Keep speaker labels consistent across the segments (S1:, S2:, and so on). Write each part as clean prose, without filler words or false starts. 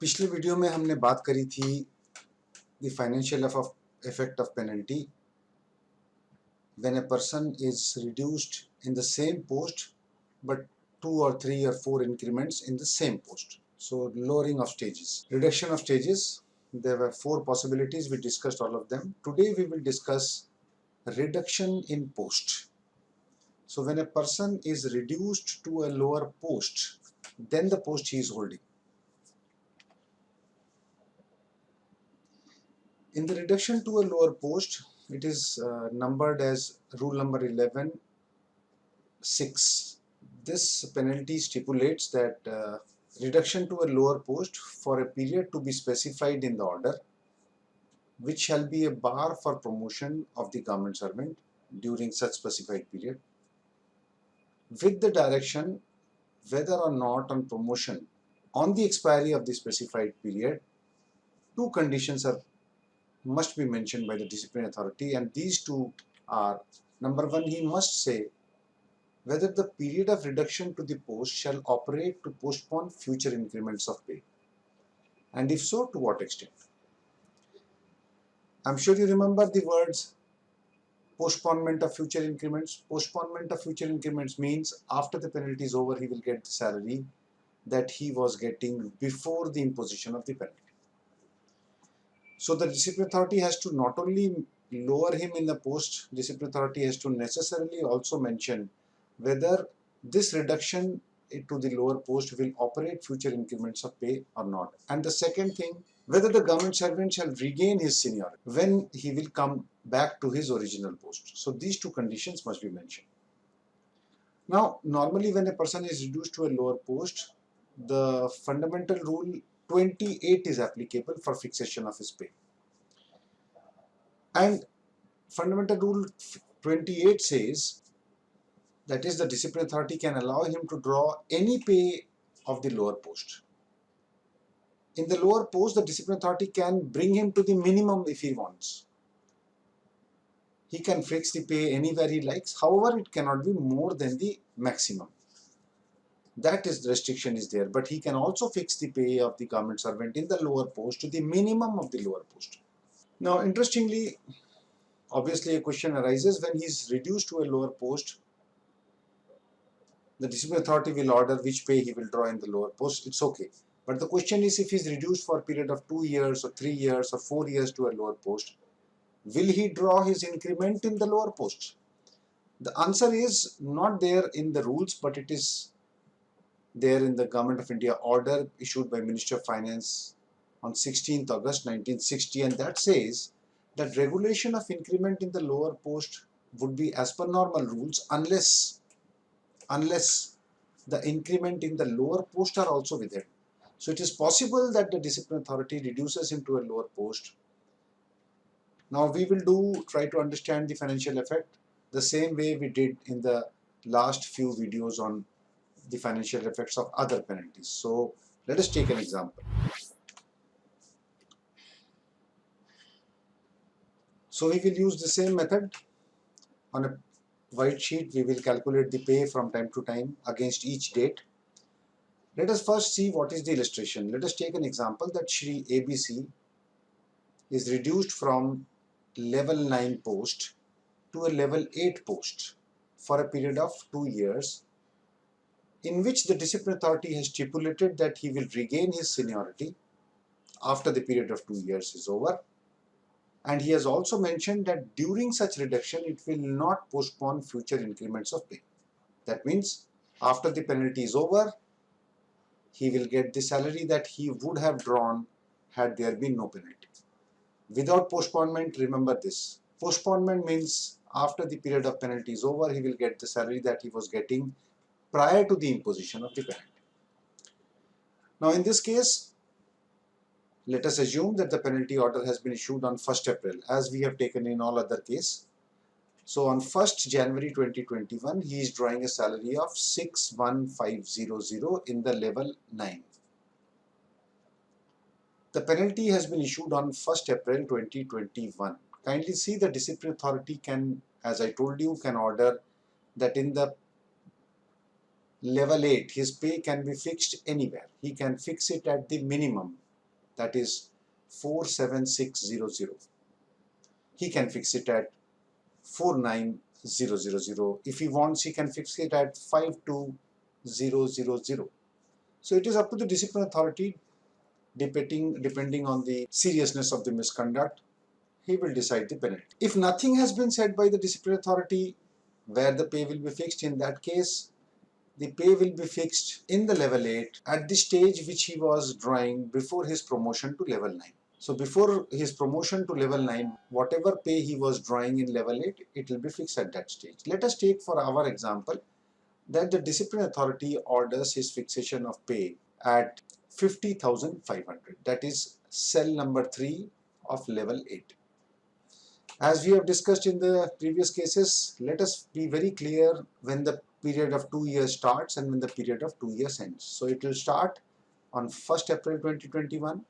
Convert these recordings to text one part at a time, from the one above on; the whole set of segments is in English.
S1: पिछले वीडियो में हमने बात करी थी the financial effect of penalty when a person is reduced in the same post but 2 or 3 or 4 increments in the same post. So lowering of stages, reduction of stages. There were 4 possibilities. We discussed all of them. Today we will discuss reduction in post. So when a person is reduced to a lower post than the post he is holding, in the reduction to a lower post, it is numbered as rule number 11(6). This penalty stipulates that reduction to a lower post for a period to be specified in the order, which shall be a bar for promotion of the government servant during such specified period, with the direction whether or not on promotion on the expiry of the specified period, 2 conditions must be mentioned by the discipline authority, and these 2 are: number 1, he must say whether the period of reduction to the post shall operate to postpone future increments of pay, and if so, to what extent. I'm sure you remember the words postponement of future increments. Postponement of future increments means after the penalty is over, he will get the salary that he was getting before the imposition of the penalty. So the discipline authority has to not only lower him in the post, discipline authority has to necessarily also mention whether this reduction to the lower post will operate future increments of pay or not. And the second thing, whether the government servant shall regain his seniority when he will come back to his original post. So these 2 conditions must be mentioned. Now, normally when a person is reduced to a lower post, the fundamental rule 28 is applicable for fixation of his pay. And fundamental rule 28 says, that is, the discipline authority can allow him to draw any pay of the lower post. In the lower post, the discipline authority can bring him to the minimum if he wants. He can fix the pay anywhere he likes. However, it cannot be more than the maximum. That is, the restriction is there. But he can also fix the pay of the government servant in the lower post to the minimum of the lower post. Now, interestingly, obviously a question arises when he is reduced to a lower post. The discipline authority will order which pay he will draw in the lower post. It's okay. But the question is, if he is reduced for a period of 2 years or 3 years or 4 years to a lower post, will he draw his increment in the lower post? The answer is not there in the rules, but it is there in the Government of India order issued by Minister of Finance on 16th August 1960, and that says that regulation of increment in the lower post would be as per normal rules unless the increment in the lower post are also withheld. So it is possible that the discipline authority reduces him to a lower post. Now we will try to understand the financial effect the same way we did in the last few videos on the financial effects of other penalties. So let us take an example. So we will use the same method. On a white sheet, we will calculate the pay from time to time against each date. Let us first see what is the illustration. Let us take an example that Shri ABC is reduced from level 9 post to a level 8 post for a period of 2 years, in which the discipline authority has stipulated that he will regain his seniority after the period of 2 years is over. And he has also mentioned that during such reduction, it will not postpone future increments of pay. That means after the penalty is over, he will get the salary that he would have drawn had there been no penalty. Without postponement, remember this. Postponement means after the period of penalty is over, he will get the salary that he was getting prior to the imposition of the penalty. Now in this case, let us assume that the penalty order has been issued on 1st April, as we have taken in all other cases. So on 1st January 2021, he is drawing a salary of 61500 in the level 9. The penalty has been issued on 1st April 2021. Kindly see, the discipline authority can, as I told you, can order that in the level 8, his pay can be fixed anywhere. He can fix it at the minimum. that is 47600. He can fix it at 49000. If he wants, he can fix it at 52000. So it is up to the discipline authority, depending on the seriousness of the misconduct, he will decide the penalty. If nothing has been said by the discipline authority where the pay will be fixed, in that case, the pay will be fixed in the level 8 at the stage which he was drawing before his promotion to level 9. So before his promotion to level 9, whatever pay he was drawing in level 8, it will be fixed at that stage. Let us take for our example that the discipline authority orders his fixation of pay at 50,500. That is cell number 3 of level 8. As we have discussed in the previous cases, let us be very clear when the period of 2 years starts and when the period of 2 years ends. So it will start on 1st April 2021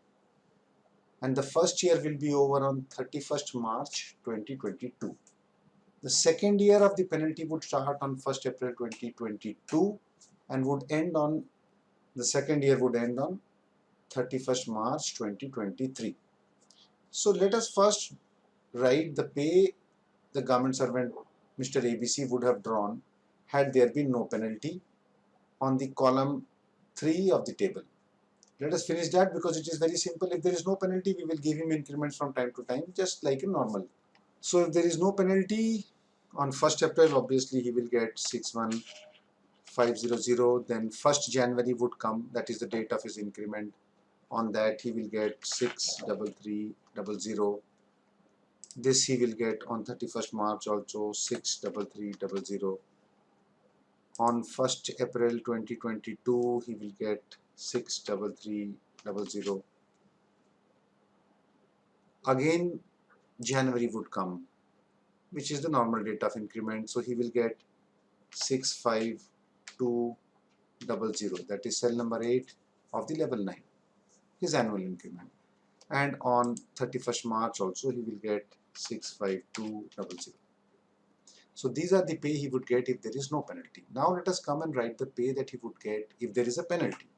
S1: and the first year will be over on 31st March 2022. The second year of the penalty would start on 1st April 2022 and would end on, the second year would end on 31st March 2023. So let us first write the pay the government servant Mr. ABC would have drawn had there been no penalty on the column 3 of the table. Let us finish that because it is very simple. If there is no penalty, we will give him increments from time to time, just like a normal. So if there is no penalty, on 1st April, obviously he will get 61500. Then 1st January would come, that is the date of his increment. On that, he will get 63300. This he will get on 31st March also 63300. On 1st April 2022, he will get 63300. Again, January would come, which is the normal date of increment. So he will get 65200. That is cell number 8 of the level 9, his annual increment. And on 31st March also, he will get 65200. So these are the pay he would get if there is no penalty. Now let us come and write the pay that he would get if there is a penalty.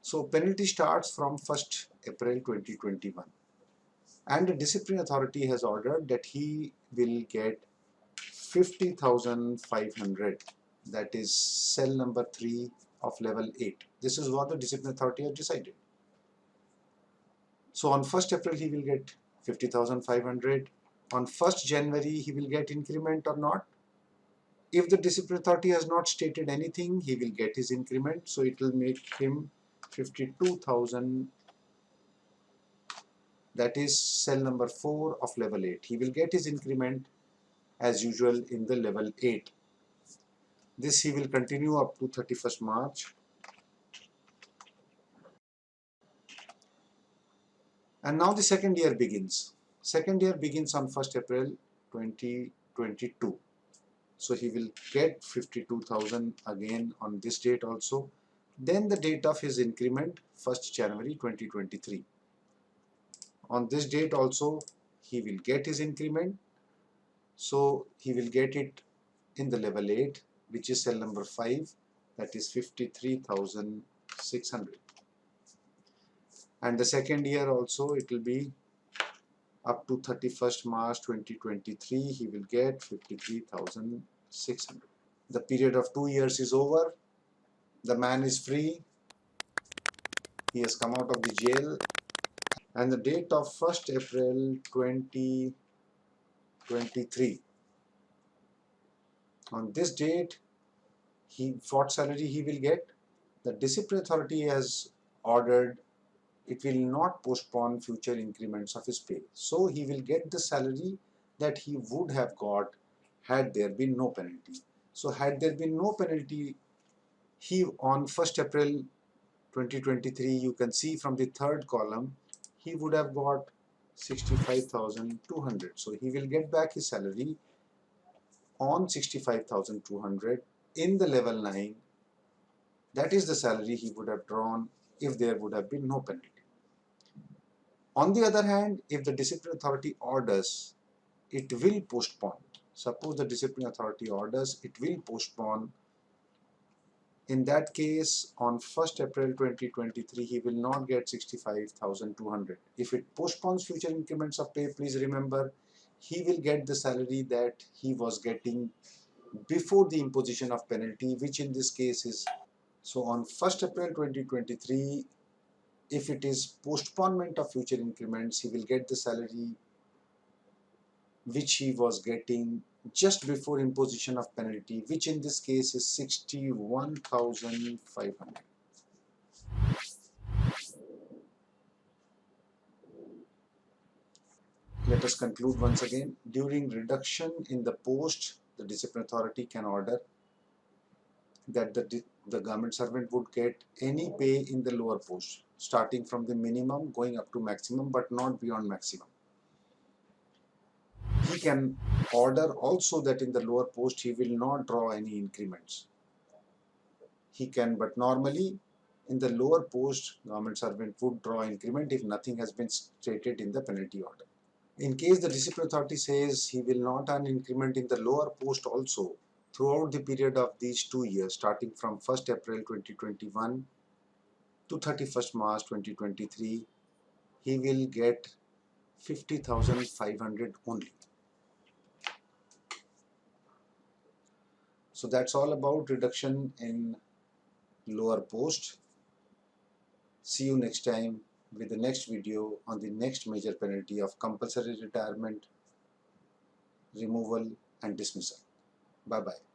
S1: So penalty starts from 1st April 2021 and the discipline authority has ordered that he will get 50,500. That is cell number 3 of level 8. This is what the discipline authority has decided. So on 1st April he will get 50,500. On 1st January he will get increment or not. If the discipline authority has not stated anything, he will get his increment. So it will make him 52,000. That is cell number 4 of level 8. He will get his increment as usual in the level 8. This he will continue up to 31st March. And now the second year begins. Second year begins on 1st April 2022. So he will get 52,000 again on this date also. Then the date of his increment, 1st January 2023. On this date also, he will get his increment. So he will get it in the level 8, which is cell number 5, that is 53,600. And the second year also, it will be up to 31st March 2023, he will get 53,600. The period of 2 years is over. The man is free. He has come out of the jail. And the date of 1st April 2023. On this date, what salary he will get? The discipline authority has ordered it will not postpone future increments of his pay. So he will get the salary that he would have got had there been no penalty. So had there been no penalty, he on 1st April 2023, you can see from the third column, he would have got 65,200. So he will get back his salary on 65,200 in the level 9. That is the salary he would have drawn if there would have been no penalty. On the other hand, if the discipline authority orders, it will postpone. Suppose the discipline authority orders, it will postpone In that case, on 1st April 2023, he will not get 65,200. If it postpones future increments of pay, please remember, he will get the salary that he was getting before the imposition of penalty, which in this case is, so on 1st April 2023, if it is postponement of future increments, he will get the salary which he was getting just before imposition of penalty, which in this case is 61,500. Let us conclude once again. During reduction in the post, the discipline authority can order that the government servant would get any pay in the lower post, starting from the minimum going up to maximum, but not beyond maximum. He can order also that in the lower post he will not draw any increments. He can, but normally in the lower post, government servant would draw increment if nothing has been stated in the penalty order. In case the discipline authority says he will not earn increment in the lower post also, throughout the period of these 2 years, starting from 1st April 2021 to 31st March 2023, he will get 50,500 only. So that's all about reduction in lower post. See you next time with the next video on the next major penalty of compulsory retirement, removal and dismissal. Bye bye.